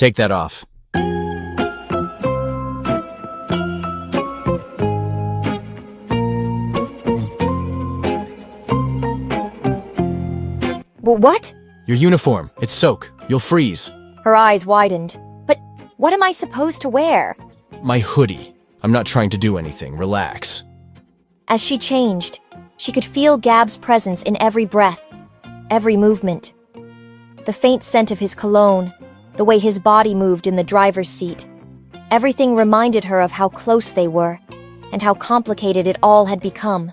Take that off. What? Your uniform. It's soak. You'll freeze. Her eyes widened. But what am I supposed to wear? My hoodie. I'm not trying to do anything. Relax. As she changed, she could feel Gab's presence in every breath, every movement. The faint scent of his cologne, the way his body moved in the driver's seat. Everything reminded her of how close they were, and how complicated it all had become.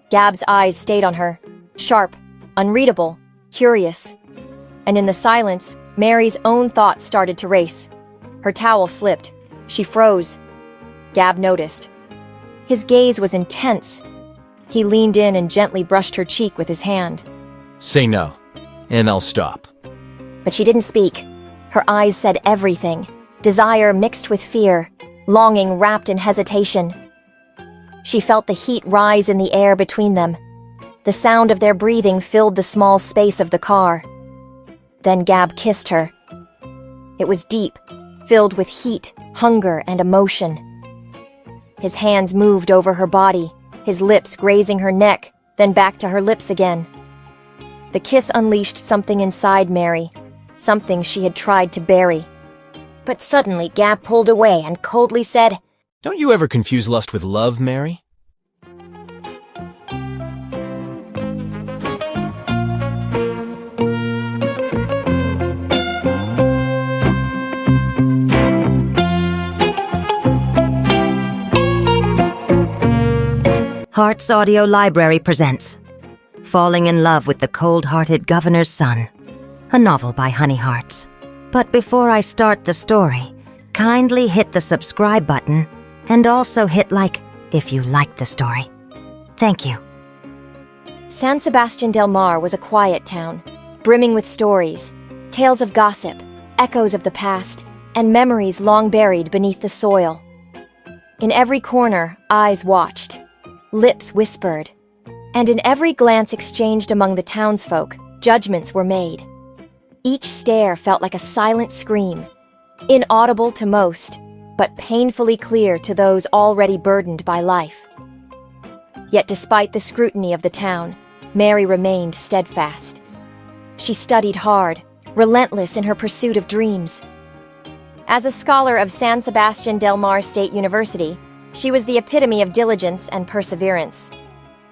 Gab's eyes stayed on her, sharp, unreadable, curious. And in the silence, Mary's own thoughts started to race. Her towel slipped. She froze. Gab noticed. His gaze was intense. He leaned in and gently brushed her cheek with his hand. Say no, and I'll stop. But she didn't speak. Her eyes said everything. Desire mixed with fear, longing wrapped in hesitation. She felt the heat rise in the air between them. The sound of their breathing filled the small space of the car. Then Gab kissed her. It was deep, filled with heat, hunger, and emotion. His hands moved over her body, his lips grazing her neck, then back to her lips again. The kiss unleashed something inside Mary, something she had tried to bury. But suddenly Gab pulled away and coldly said, Don't you ever confuse lust with love, Mary? Heart's Audio Library presents Falling in Love with the Cold-Hearted Governor's Son, a novel by Honey Hearts. But before I start the story, kindly hit the subscribe button and also hit like if you like the story. Thank you. San Sebastian del Mar was a quiet town, brimming with stories, tales of gossip, echoes of the past, and memories long buried beneath the soil. In every corner, eyes watched. Lips whispered, and in every glance exchanged among the townsfolk, judgments were made. Each stare felt like a silent scream, inaudible to most, but painfully clear to those already burdened by life. Yet despite the scrutiny of the town, Mary remained steadfast. She studied hard, relentless in her pursuit of dreams. As a scholar of San Sebastian del Mar State University, she was the epitome of diligence and perseverance.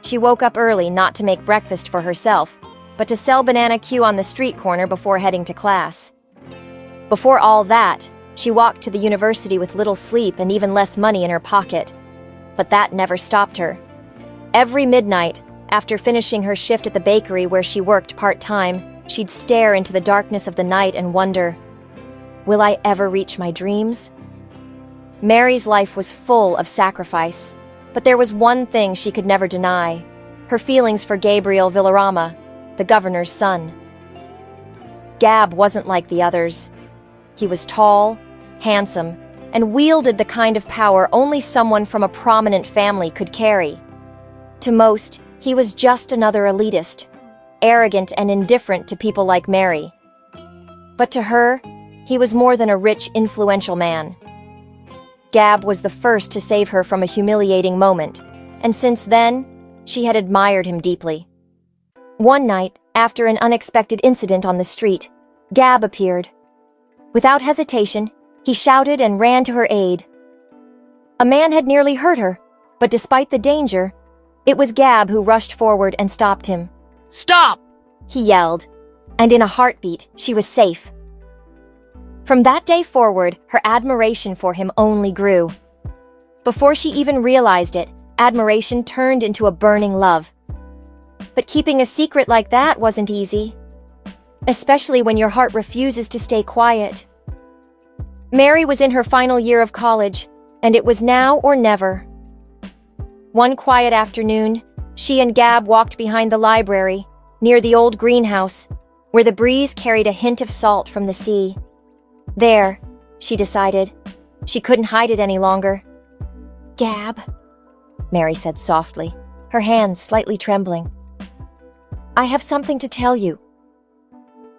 She woke up early not to make breakfast for herself, but to sell banana Q on the street corner before heading to class. Before all that, she walked to the university with little sleep and even less money in her pocket. But that never stopped her. Every midnight, after finishing her shift at the bakery where she worked part-time, she'd stare into the darkness of the night and wonder, will I ever reach my dreams? Mary's life was full of sacrifice, but there was one thing she could never deny, her feelings for Gabriel Villarama, the governor's son. Gab wasn't like the others. He was tall, handsome, and wielded the kind of power only someone from a prominent family could carry. To most, he was just another elitist, arrogant and indifferent to people like Mary. But to her, he was more than a rich, influential man. Gab was the first to save her from a humiliating moment, and since then, she had admired him deeply. One night, after an unexpected incident on the street, Gab appeared. Without hesitation, he shouted and ran to her aid. A man had nearly hurt her, but despite the danger, it was Gab who rushed forward and stopped him. Stop! He yelled, and in a heartbeat, she was safe. From that day forward, her admiration for him only grew. Before she even realized it, admiration turned into a burning love. But keeping a secret like that wasn't easy, especially when your heart refuses to stay quiet. Mary was in her final year of college, and it was now or never. One quiet afternoon, she and Gab walked behind the library, near the old greenhouse, where the breeze carried a hint of salt from the sea. There, she decided. She couldn't hide it any longer. Gab, Mary said softly, her hands slightly trembling. I have something to tell you.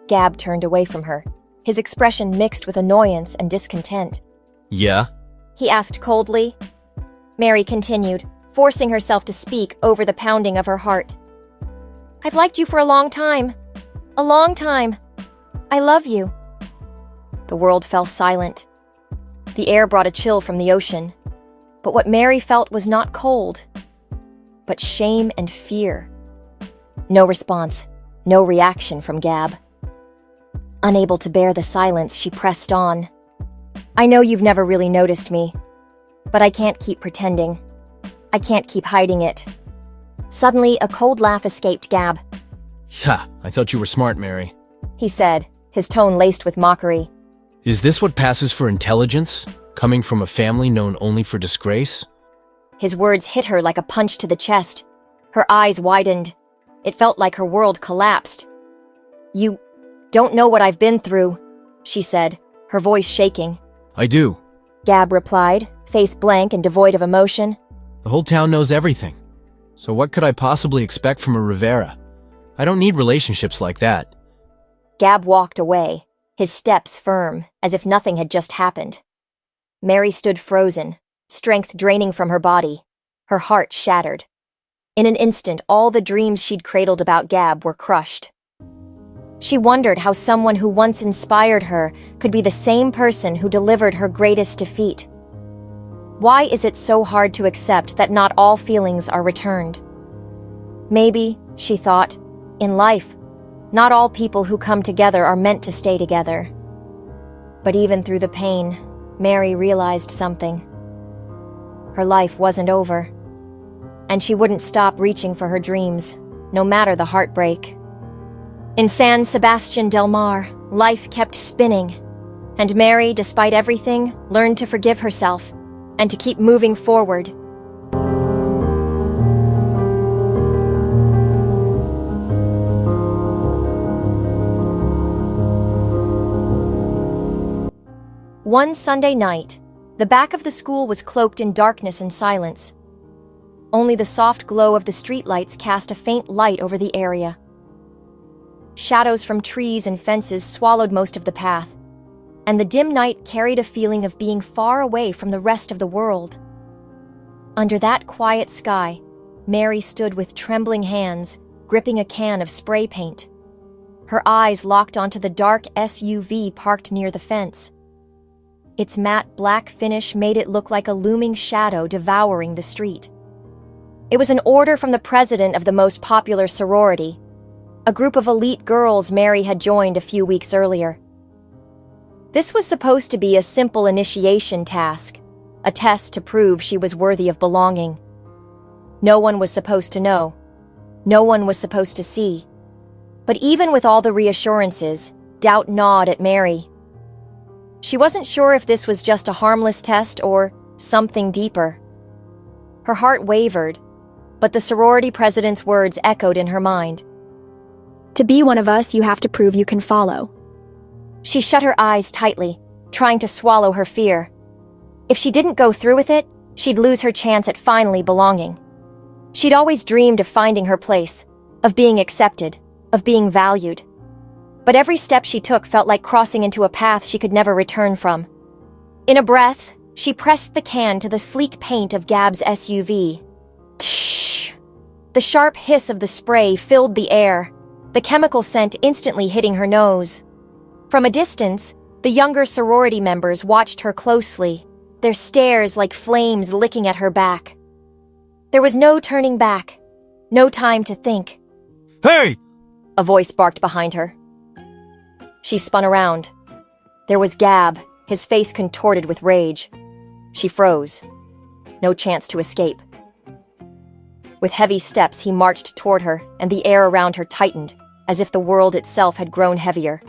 Gab turned away from her, his expression mixed with annoyance and discontent. Yeah? He asked coldly. Mary continued, forcing herself to speak over the pounding of her heart. I've liked you for a long time. A long time. I love you. The world fell silent. The air brought a chill from the ocean. But what Mary felt was not cold, but shame and fear. No response, no reaction from Gab. Unable to bear the silence, she pressed on. I know you've never really noticed me, but I can't keep pretending. I can't keep hiding it. Suddenly, a cold laugh escaped Gab. Ha, I thought you were smart, Mary. He said, his tone laced with mockery. Is this what passes for intelligence? Coming from a family known only for disgrace? His words hit her like a punch to the chest. Her eyes widened. It felt like her world collapsed. You don't know what I've been through, she said, her voice shaking. I do. Gab replied, face blank and devoid of emotion. The whole town knows everything. So what could I possibly expect from a Rivera? I don't need relationships like that. Gab walked away, his steps firm, as if nothing had just happened. Mary stood frozen, strength draining from her body, her heart shattered. In an instant, all the dreams she'd cradled about Gab were crushed. She wondered how someone who once inspired her could be the same person who delivered her greatest defeat. Why is it so hard to accept that not all feelings are returned? Maybe, she thought, in life, not all people who come together are meant to stay together. But even through the pain, Mary realized something. Her life wasn't over, and she wouldn't stop reaching for her dreams, no matter the heartbreak. In San Sebastian del Mar, life kept spinning, and Mary, despite everything, learned to forgive herself and to keep moving forward. One Sunday night, the back of the school was cloaked in darkness and silence. Only the soft glow of the streetlights cast a faint light over the area. Shadows from trees and fences swallowed most of the path, and the dim night carried a feeling of being far away from the rest of the world. Under that quiet sky, Mary stood with trembling hands, gripping a can of spray paint. Her eyes locked onto the dark SUV parked near the fence. Its matte black finish made it look like a looming shadow devouring the street. It was an order from the president of the most popular sorority, a group of elite girls Mary had joined a few weeks earlier. This was supposed to be a simple initiation task, a test to prove she was worthy of belonging. No one was supposed to know. No one was supposed to see. But even with all the reassurances, doubt gnawed at Mary. She wasn't sure if this was just a harmless test or something deeper. Her heart wavered, but the sorority president's words echoed in her mind. To be one of us, you have to prove you can follow. She shut her eyes tightly, trying to swallow her fear. If she didn't go through with it, she'd lose her chance at finally belonging. She'd always dreamed of finding her place, of being accepted, of being valued. But every step she took felt like crossing into a path she could never return from. In a breath, she pressed the can to the sleek paint of Gab's SUV. Tsh! The sharp hiss of the spray filled the air, the chemical scent instantly hitting her nose. From a distance, the younger sorority members watched her closely, their stares like flames licking at her back. There was no turning back, no time to think. Hey! A voice barked behind her. She spun around. There was Gab, his face contorted with rage. She froze. No chance to escape. With heavy steps, he marched toward her, and the air around her tightened, as if the world itself had grown heavier.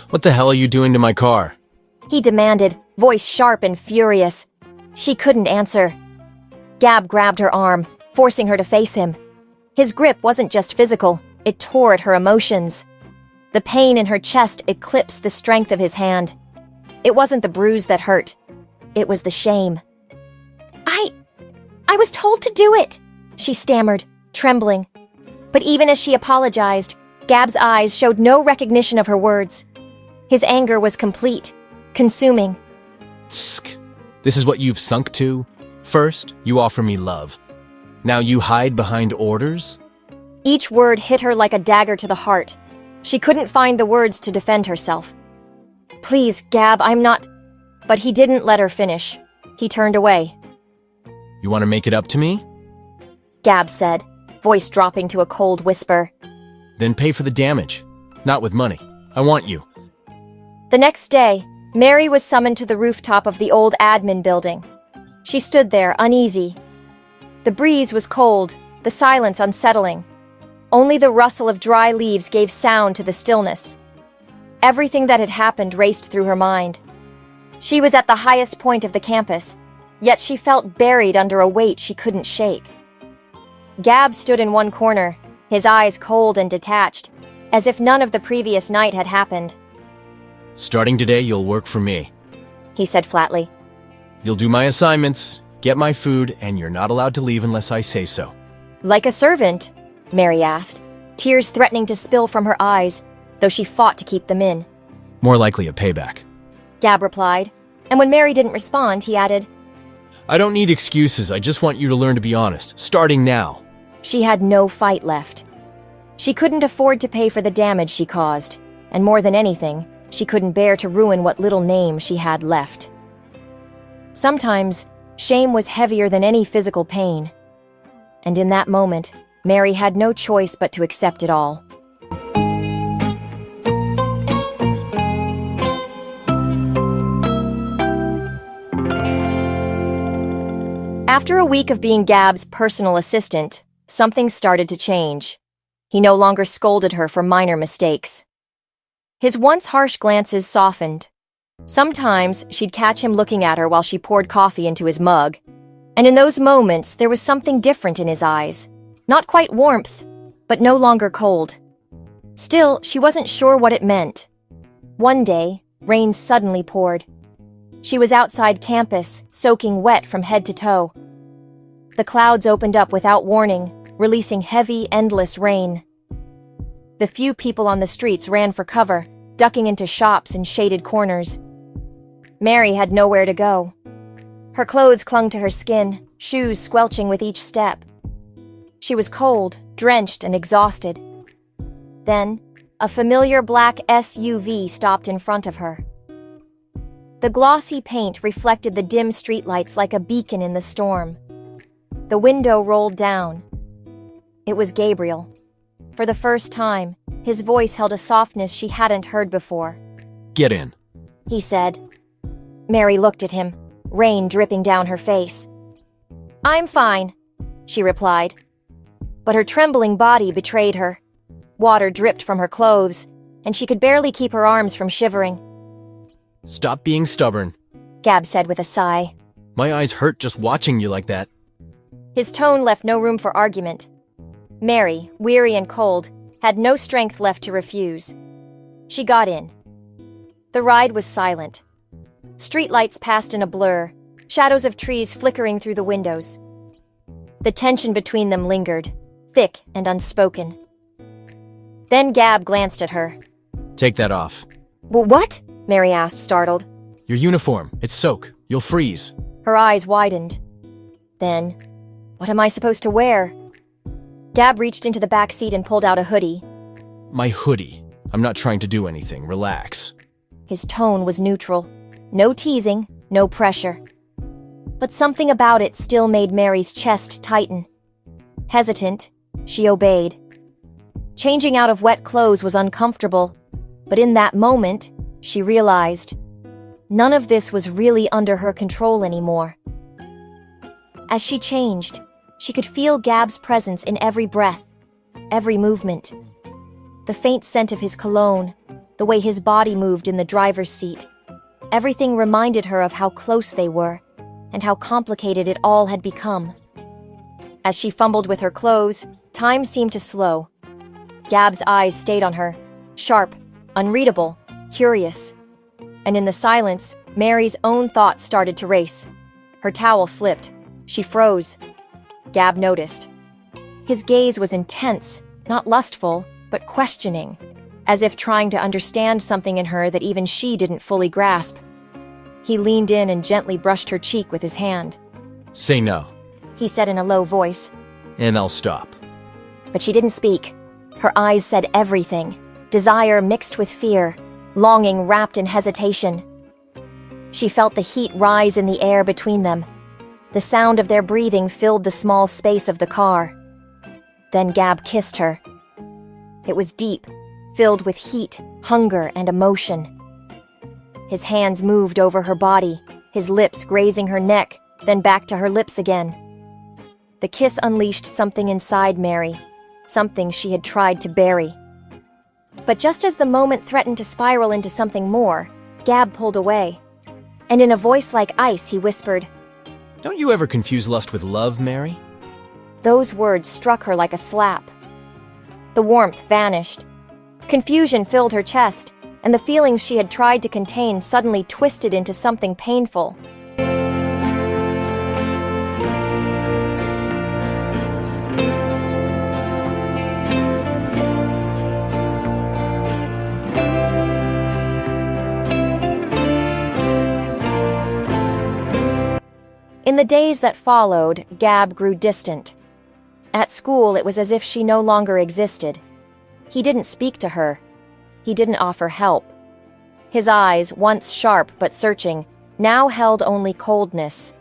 What the hell are you doing to my car? He demanded, voice sharp and furious. She couldn't answer. Gab grabbed her arm, forcing her to face him. His grip wasn't just physical, it tore at her emotions. The pain in her chest eclipsed the strength of his hand. It wasn't the bruise that hurt. It was the shame. I was told to do it, she stammered, trembling. But even as she apologized, Gab's eyes showed no recognition of her words. His anger was complete, consuming. Tsk. This is what you've sunk to? First, you offer me love. Now you hide behind orders? Each word hit her like a dagger to the heart. She couldn't find the words to defend herself. Please, Gab, I'm not... But he didn't let her finish. He turned away. You want to make it up to me? Gab said, voice dropping to a cold whisper. Then pay for the damage. Not with money. I want you. The next day, Mary was summoned to the rooftop of the old admin building. She stood there, uneasy. The breeze was cold, the silence unsettling. Only the rustle of dry leaves gave sound to the stillness. Everything that had happened raced through her mind. She was at the highest point of the campus, yet she felt buried under a weight she couldn't shake. Gab stood in one corner, his eyes cold and detached, as if none of the previous night had happened. Starting today, you'll work for me, he said flatly. You'll do my assignments, get my food, and you're not allowed to leave unless I say so. Like a servant? Mary asked, tears threatening to spill from her eyes, though she fought to keep them in. More likely a payback. Gab replied, and when Mary didn't respond, he added, I don't need excuses, I just want you to learn to be honest, starting now. She had no fight left. She couldn't afford to pay for the damage she caused, and more than anything, she couldn't bear to ruin what little name she had left. Sometimes, shame was heavier than any physical pain. And in that moment, Mary had no choice but to accept it all. After a week of being Gab's personal assistant, something started to change. He no longer scolded her for minor mistakes. His once harsh glances softened. Sometimes she'd catch him looking at her while she poured coffee into his mug, and in those moments there was something different in his eyes. Not quite warmth, but no longer cold. Still, she wasn't sure what it meant. One day, rain suddenly poured. She was outside campus, soaking wet from head to toe. The clouds opened up without warning, releasing heavy, endless rain. The few people on the streets ran for cover, ducking into shops and shaded corners. Mary had nowhere to go. Her clothes clung to her skin, shoes squelching with each step. She was cold, drenched, and exhausted. Then, a familiar black SUV stopped in front of her. The glossy paint reflected the dim streetlights like a beacon in the storm. The window rolled down. It was Gabriel. For the first time, his voice held a softness she hadn't heard before. Get in, he said. Mary looked at him, rain dripping down her face. I'm fine, she replied. But her trembling body betrayed her. Water dripped from her clothes, and she could barely keep her arms from shivering. Stop being stubborn, Gab said with a sigh. My eyes hurt just watching you like that. His tone left no room for argument. Mary, weary and cold, had no strength left to refuse. She got in. The ride was silent. Streetlights passed in a blur, shadows of trees flickering through the windows. The tension between them lingered, thick and unspoken. Then Gab glanced at her. Take that off. What? Mary asked, startled. Your uniform. It's soak. You'll freeze. Her eyes widened. Then, what am I supposed to wear? Gab reached into the back seat and pulled out a hoodie. My hoodie. I'm not trying to do anything. Relax. His tone was neutral. No teasing, no pressure. But something about it still made Mary's chest tighten. Hesitant, she obeyed. Changing out of wet clothes was uncomfortable, but in that moment, she realized none of this was really under her control anymore. As she changed, she could feel Gab's presence in every breath, every movement. The faint scent of his cologne, the way his body moved in the driver's seat. Everything reminded her of how close they were, and how complicated it all had become. As she fumbled with her clothes, time seemed to slow. Gab's eyes stayed on her, sharp, unreadable, curious. And in the silence, Mary's own thoughts started to race. Her towel slipped. She froze. Gab noticed. His gaze was intense, not lustful, but questioning. as if trying to understand something in her that even she didn't fully grasp. He leaned in and gently brushed her cheek with his hand. Say no, He said in a low voice, and I'll stop. but she didn't speak. Her eyes said everything, desire mixed with fear, longing wrapped in hesitation. She felt the heat rise in the air between them. The sound of their breathing filled the small space of the car. Then Gab kissed her. It was deep, filled with heat, hunger, and emotion. His hands moved over her body, his lips grazing her neck, then back to her lips again. The kiss unleashed something inside Mary, something she had tried to bury. But just as the moment threatened to spiral into something more, Gab pulled away. And in a voice like ice, he whispered, Don't you ever confuse lust with love, Mary? Those words struck her like a slap. The warmth vanished. Confusion filled her chest, and the feelings she had tried to contain suddenly twisted into something painful. In the days that followed, Gab grew distant. At school, it was as if she no longer existed. He didn't speak to her. He didn't offer help. His eyes, once sharp but searching, now held only coldness.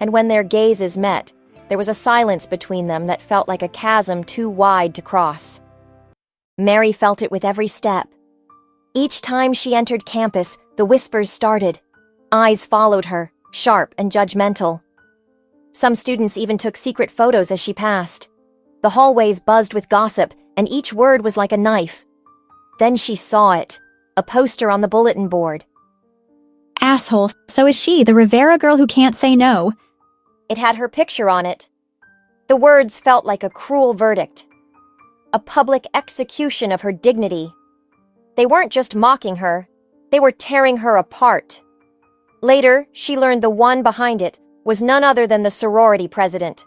And when their gazes met, there was a silence between them that felt like a chasm too wide to cross. Mary felt it with every step. Each time she entered campus, the whispers started. Eyes followed her, sharp and judgmental. Some students even took secret photos as she passed. The hallways buzzed with gossip, and each word was like a knife. Then she saw it, a poster on the bulletin board. Asshole, so is she, the Rivera girl who can't say no. It had her picture on it. The words felt like a cruel verdict. A public execution of her dignity. They weren't just mocking her, they were tearing her apart. Later, she learned the one behind it was none other than the sorority president.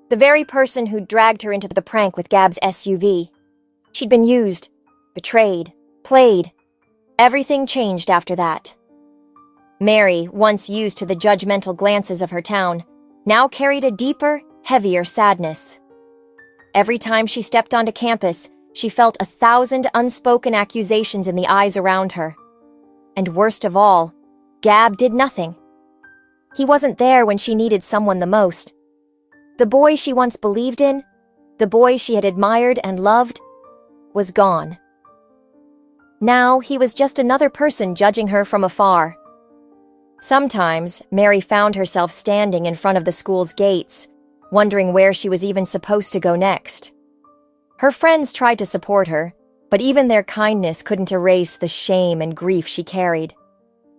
The very person who dragged her into the prank with Gab's SUV. She'd been used, betrayed, played. Everything changed after that. Mary, once used to the judgmental glances of her town, now carried a deeper, heavier sadness. Every time she stepped onto campus, she felt 1,000 unspoken accusations in the eyes around her. And worst of all, Gab did nothing. He wasn't there when she needed someone the most. The boy she once believed in, the boy she had admired and loved, was gone. Now he was just another person judging her from afar. Sometimes, Mary found herself standing in front of the school's gates, wondering where she was even supposed to go next. Her friends tried to support her, but even their kindness couldn't erase the shame and grief she carried.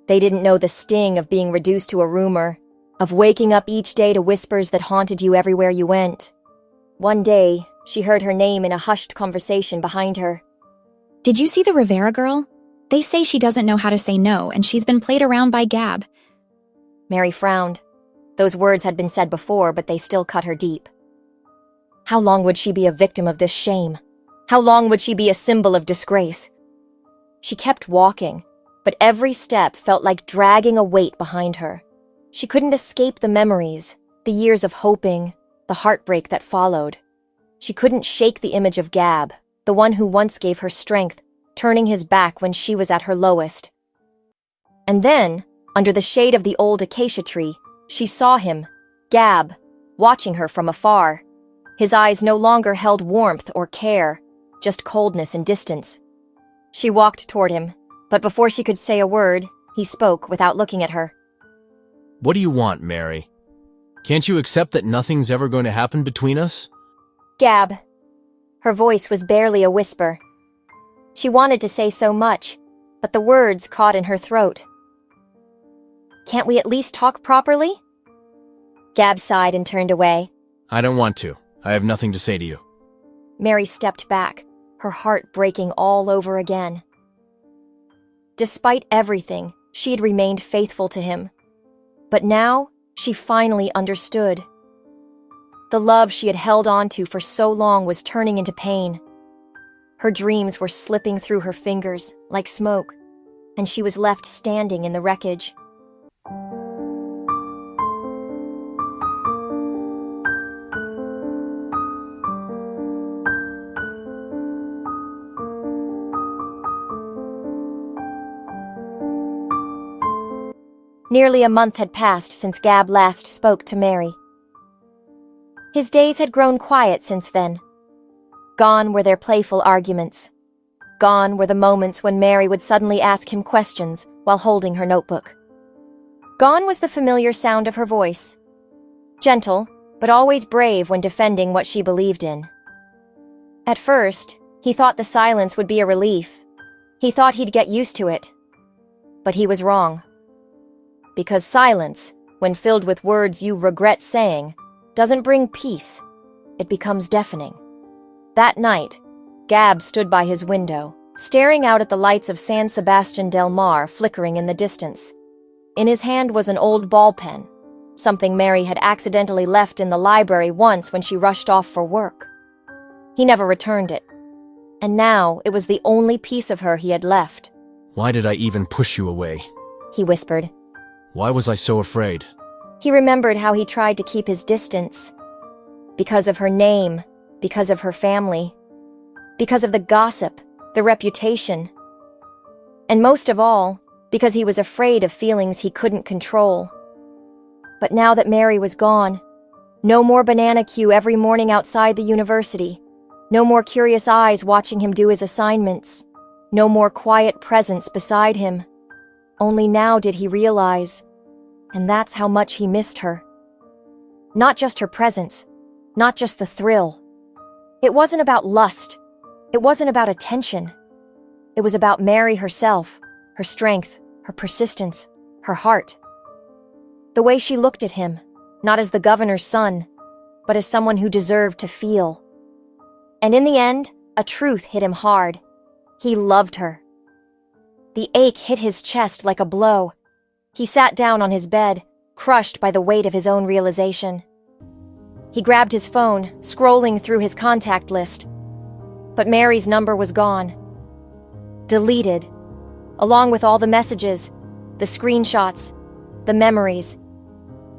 They didn't know the sting of being reduced to a rumor, of waking up each day to whispers that haunted you everywhere you went. One day, she heard her name in a hushed conversation behind her. Did you see the Rivera girl? They say she doesn't know how to say no, and she's been played around by Gab. Mary frowned. Those words had been said before, but they still cut her deep. How long would she be a victim of this shame? How long would she be a symbol of disgrace? She kept walking, but every step felt like dragging a weight behind her. She couldn't escape the memories, the years of hoping, the heartbreak that followed. She couldn't shake the image of Gab, the one who once gave her strength, turning his back when she was at her lowest. And then, under the shade of the old acacia tree, she saw him, Gab, watching her from afar. His eyes no longer held warmth or care, just coldness and distance. She walked toward him, but before she could say a word, he spoke without looking at her. What do you want, Mary? Can't you accept that nothing's ever going to happen between us? Gab. Her voice was barely a whisper. She wanted to say so much, but the words caught in her throat. Can't we at least talk properly? Gab sighed and turned away. I don't want to. I have nothing to say to you. Mary stepped back, her heart breaking all over again. Despite everything, she had remained faithful to him. But now, she finally understood. The love she had held on to for so long was turning into pain. Her dreams were slipping through her fingers like smoke, and she was left standing in the wreckage. Nearly a month had passed since Gab last spoke to Mary. His days had grown quiet since then. Gone were their playful arguments. Gone were the moments when Mary would suddenly ask him questions while holding her notebook. Gone was the familiar sound of her voice. Gentle, but always brave when defending what she believed in. At first, he thought the silence would be a relief. He thought he'd get used to it. But he was wrong. Because silence, when filled with words you regret saying, doesn't bring peace. It becomes deafening. That night, Gab stood by his window, staring out at the lights of San Sebastian del Mar flickering in the distance. In his hand was an old ball pen, something Mary had accidentally left in the library once when she rushed off for work. He never returned it, and now it was the only piece of her he had left. Why did I even push you away? He whispered. Why was I so afraid? He remembered how he tried to keep his distance. Because of her name, because of her family, because of the gossip, the reputation. And most of all, because he was afraid of feelings he couldn't control. But now that Mary was gone, no more banana queue every morning outside the university, no more curious eyes watching him do his assignments, no more quiet presence beside him. Only now did he realize, and that's how much he missed her. Not just her presence, not just the thrill. It wasn't about lust. It wasn't about attention. It was about Mary herself, her strength, her persistence, her heart. The way she looked at him, not as the governor's son, but as someone who deserved to feel. And in the end, a truth hit him hard. He loved her. The ache hit his chest like a blow. He sat down on his bed, crushed by the weight of his own realization. He grabbed his phone, scrolling through his contact list. But Mary's number was gone. Deleted, along with all the messages, the screenshots, the memories.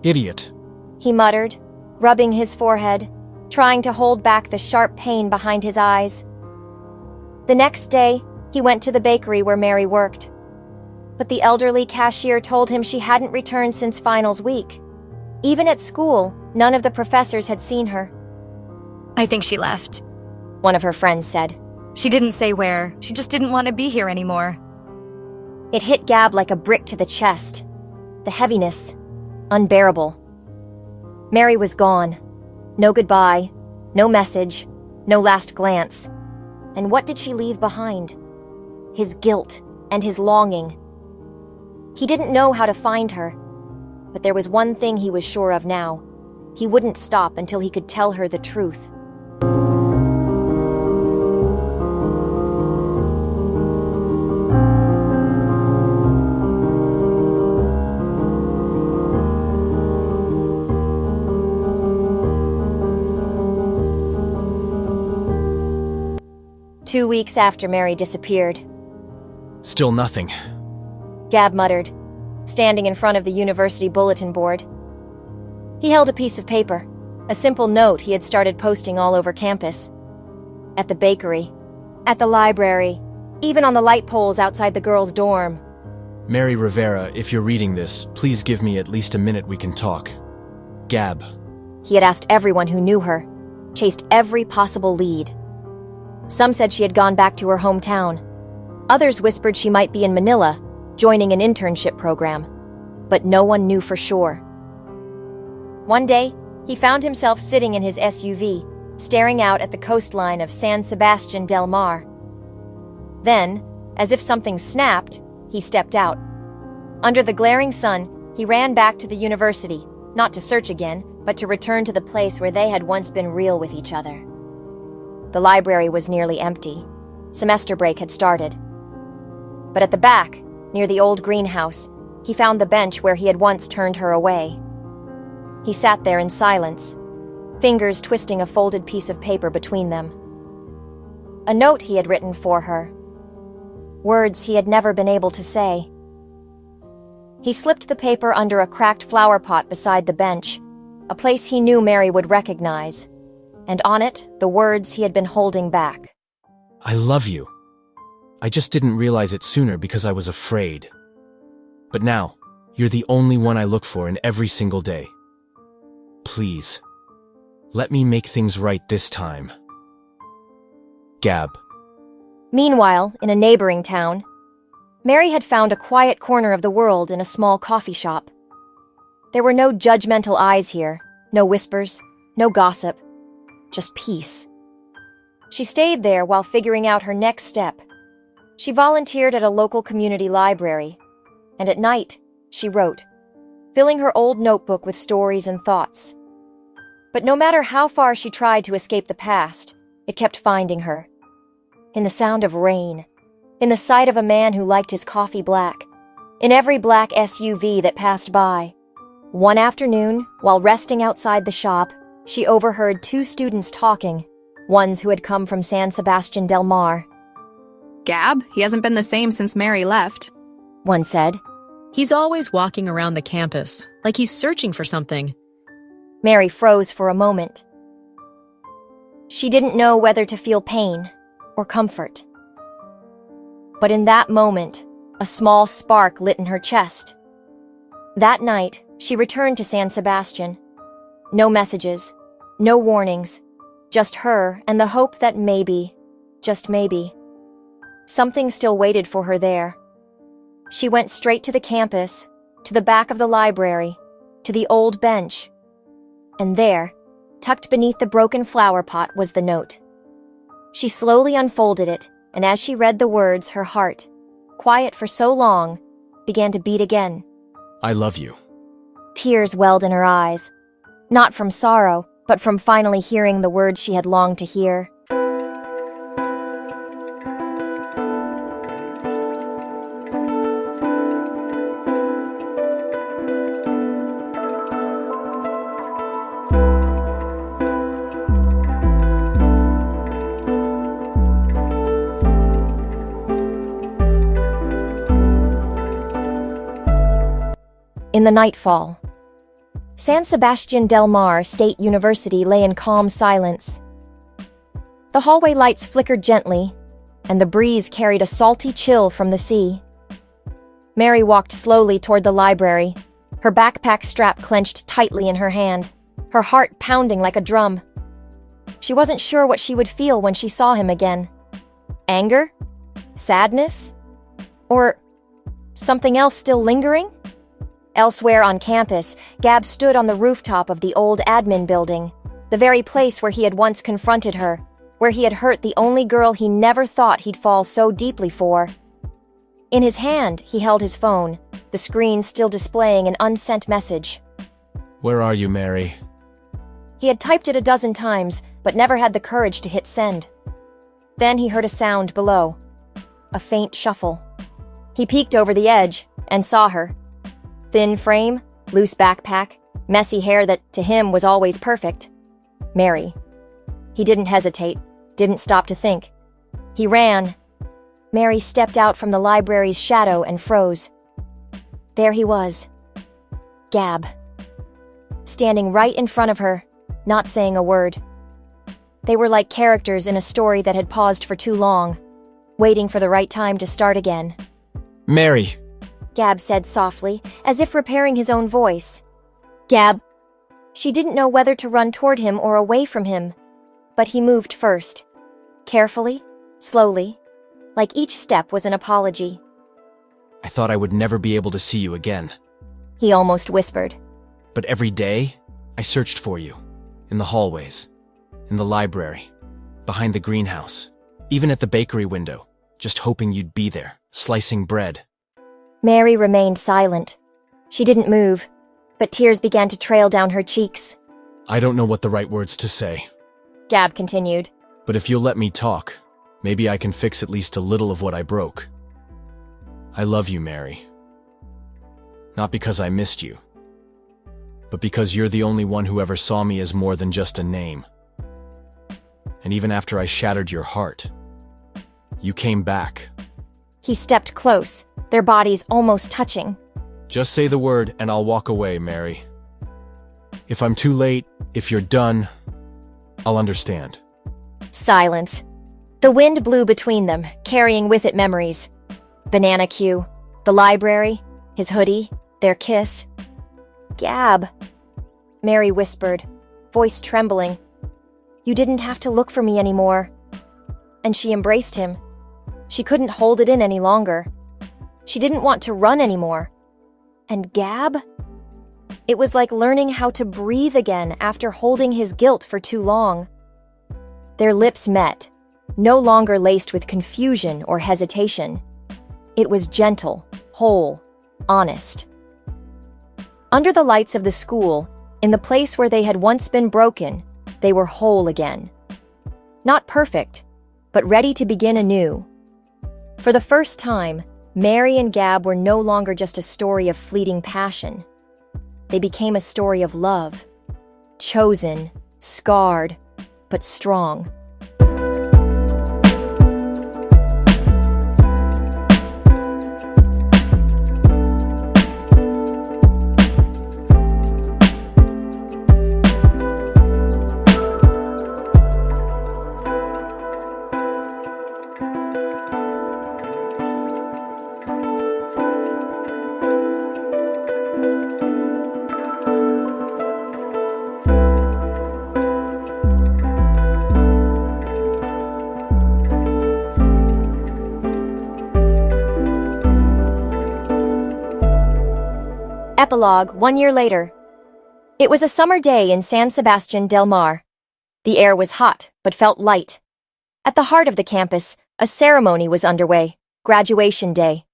Idiot. He muttered, rubbing his forehead, trying to hold back the sharp pain behind his eyes. The next day, he went to the bakery where Mary worked. But the elderly cashier told him she hadn't returned since finals week. Even at school, none of the professors had seen her. I think she left. One of her friends said. She didn't say where. She just didn't want to be here anymore. It hit Gab like a brick to the chest. The heaviness, unbearable. Mary was gone. No goodbye, no message, no last glance. And what did she leave behind? His guilt and his longing. He didn't know how to find her, but there was one thing he was sure of now. He wouldn't stop until he could tell her the truth. Two weeks after Mary disappeared. Still nothing. Gab muttered, standing in front of the university bulletin board. He held a piece of paper, a simple note he had started posting all over campus. At the bakery, at the library, even on the light poles outside the girls' dorm. Mary Rivera, if you're reading this, please give me at least a minute we can talk. Gab. He had asked everyone who knew her, chased every possible lead. Some said she had gone back to her hometown. Others whispered she might be in Manila, joining an internship program. But no one knew for sure. One day, he found himself sitting in his SUV, staring out at the coastline of San Sebastian del Mar. Then, as if something snapped, he stepped out. Under the glaring sun, he ran back to the university, not to search again, but to return to the place where they had once been real with each other. The library was nearly empty. Semester break had started. But at the back, near the old greenhouse, he found the bench where he had once turned her away. He sat there in silence, fingers twisting a folded piece of paper between them. a note he had written for her. Words he had never been able to say. He slipped the paper under a cracked flower pot beside the bench, a place he knew Mary would recognize, and on it, the words he had been holding back. I love you. I just didn't realize it sooner because I was afraid. But now, you're the only one I look for in every single day. Please, let me make things right this time. Gab. Meanwhile, in a neighboring town, Mary had found a quiet corner of the world in a small coffee shop. There were no judgmental eyes here, no whispers, no gossip, just peace. She stayed there while figuring out her next step. She volunteered at a local community library, and at night, she wrote, filling her old notebook with stories and thoughts. But no matter how far she tried to escape the past, it kept finding her. In the sound of rain, in the sight of a man who liked his coffee black, in every black SUV that passed by. One afternoon, while resting outside the shop, she overheard two students talking, ones who had come from San Sebastian del Mar. Gab, he hasn't been the same since Mary left. One said. He's always walking around the campus, like he's searching for something. Mary froze for a moment. She didn't know whether to feel pain or comfort. But in that moment, a small spark lit in her chest. That night, she returned to San Sebastian. No messages, no warnings, just her and the hope that maybe, just maybe, something still waited for her there. She went straight to the campus, to the back of the library, to the old bench. And there, tucked beneath the broken flower pot, was the note. She slowly unfolded it, and as she read the words, her heart, quiet for so long, began to beat again. I love you. Tears welled in her eyes, not from sorrow, but from finally hearing the words she had longed to hear. In the nightfall, San Sebastian del Mar State University lay in calm silence. The hallway lights flickered gently, and the breeze carried a salty chill from the sea. Mary walked slowly toward the library, her backpack strap clenched tightly in her hand, her heart pounding like a drum. She wasn't sure what she would feel when she saw him again. Anger? Sadness? Or something else still lingering? Elsewhere on campus, Gab stood on the rooftop of the old admin building, the very place where he had once confronted her, where he had hurt the only girl he never thought he'd fall so deeply for. In his hand, he held his phone, the screen still displaying an unsent message. Where are you, Mary? He had typed it a dozen times, but never had the courage to hit send. Then he heard a sound below, a faint shuffle. He peeked over the edge and saw her. Thin frame, loose backpack, messy hair that, to him, was always perfect. Mary. He didn't hesitate, didn't stop to think. He ran. Mary stepped out from the library's shadow and froze. There he was. Gab. Standing right in front of her, not saying a word. They were like characters in a story that had paused for too long, waiting for the right time to start again. Mary! Gab said softly, as if repairing his own voice. Gab. She didn't know whether to run toward him or away from him, but he moved first. Carefully, slowly, like each step was an apology. I thought I would never be able to see you again. He almost whispered. But every day, I searched for you. In the hallways, in the library, behind the greenhouse, even at the bakery window, just hoping you'd be there, slicing bread. Mary remained silent. She didn't move, but tears began to trail down her cheeks. I don't know what the right words to say. Gab continued. But if you'll let me talk, maybe I can fix at least a little of what I broke. I love you, Mary. Not because I missed you, but because you're the only one who ever saw me as more than just a name. And even after I shattered your heart, You came back. He stepped close, their bodies almost touching. Just say the word and I'll walk away, Mary. If I'm too late, if you're done, I'll understand. Silence. The wind blew between them, carrying with it memories. Banana queue, the library, his hoodie, their kiss. Gab, Mary whispered, voice trembling. You didn't have to look for me anymore. And she embraced him. She couldn't hold it in any longer. She didn't want to run anymore. And Gab? It was like learning how to breathe again after holding his guilt for too long. Their lips met, no longer laced with confusion or hesitation. It was gentle, whole, honest. Under the lights of the school, in the place where they had once been broken, they were whole again. Not perfect, but ready to begin anew. For the first time, Mary and Gab were no longer just a story of fleeting passion. They became a story of love. Chosen, scarred, but strong. Epilogue, 1 year later. It was a summer day in San Sebastian del Mar. The air was hot, but felt light. At the heart of the campus, a ceremony was underway, graduation day.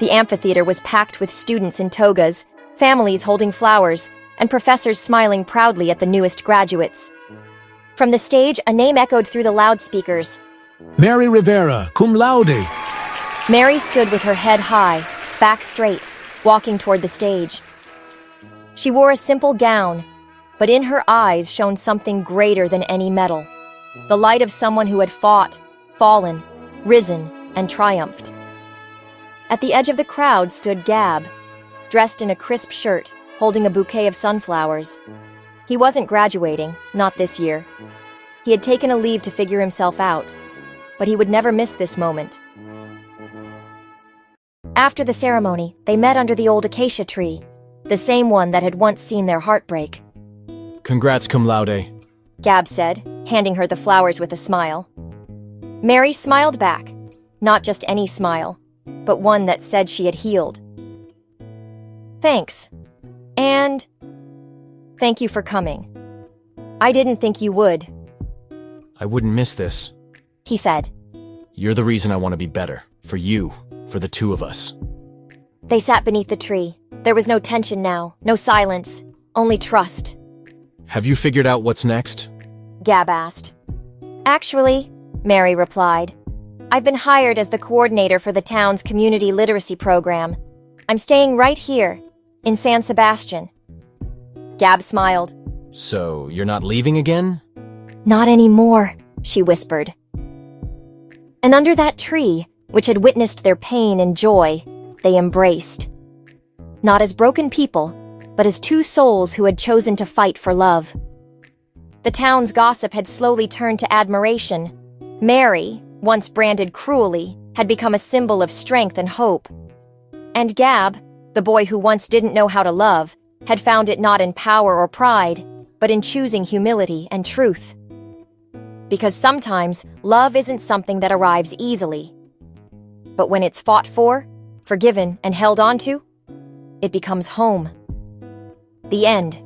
The amphitheater was packed with students in togas, families holding flowers, and professors smiling proudly at the newest graduates. From the stage, a name echoed through the loudspeakers. Mary Rivera, cum laude. Mary stood with her head high, back straight, walking toward the stage. She wore a simple gown, but in her eyes shone something greater than any medal. The light of someone who had fought, fallen, risen, and triumphed. At the edge of the crowd stood Gab, dressed in a crisp shirt, holding a bouquet of sunflowers. He wasn't graduating, not this year. He had taken a leave to figure himself out, but he would never miss this moment. After the ceremony, they met under the old acacia tree, the same one that had once seen their heart break. Congrats, cum laude. Gab said, handing her the flowers with a smile. Mary smiled back, not just any smile, but one that said she had healed. Thanks. And thank you for coming. I didn't think you would. I wouldn't miss this. He said. You're the reason I want to be better. For you. For the two of us. They sat beneath the tree. There was no tension now, no silence, only trust. Have you figured out what's next? Gab asked. Actually, Mary replied, I've been hired as the coordinator for the town's community literacy program. I'm staying right here, in San Sebastian. Gab smiled. So, you're not leaving again? Not anymore, she whispered. And under that tree, which had witnessed their pain and joy, they embraced. Not as broken people, but as two souls who had chosen to fight for love. The town's gossip had slowly turned to admiration. Mary, once branded cruelly, had become a symbol of strength and hope. And Gab, the boy who once didn't know how to love, had found it not in power or pride, but in choosing humility and truth. Because sometimes, love isn't something that arrives easily. But when it's fought for, forgiven, and held onto, it becomes home. The end.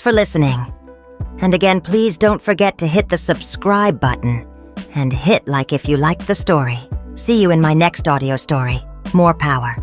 for listening. And again, please don't forget to hit the subscribe button and hit like if you liked the story. See you in my next audio story. More power.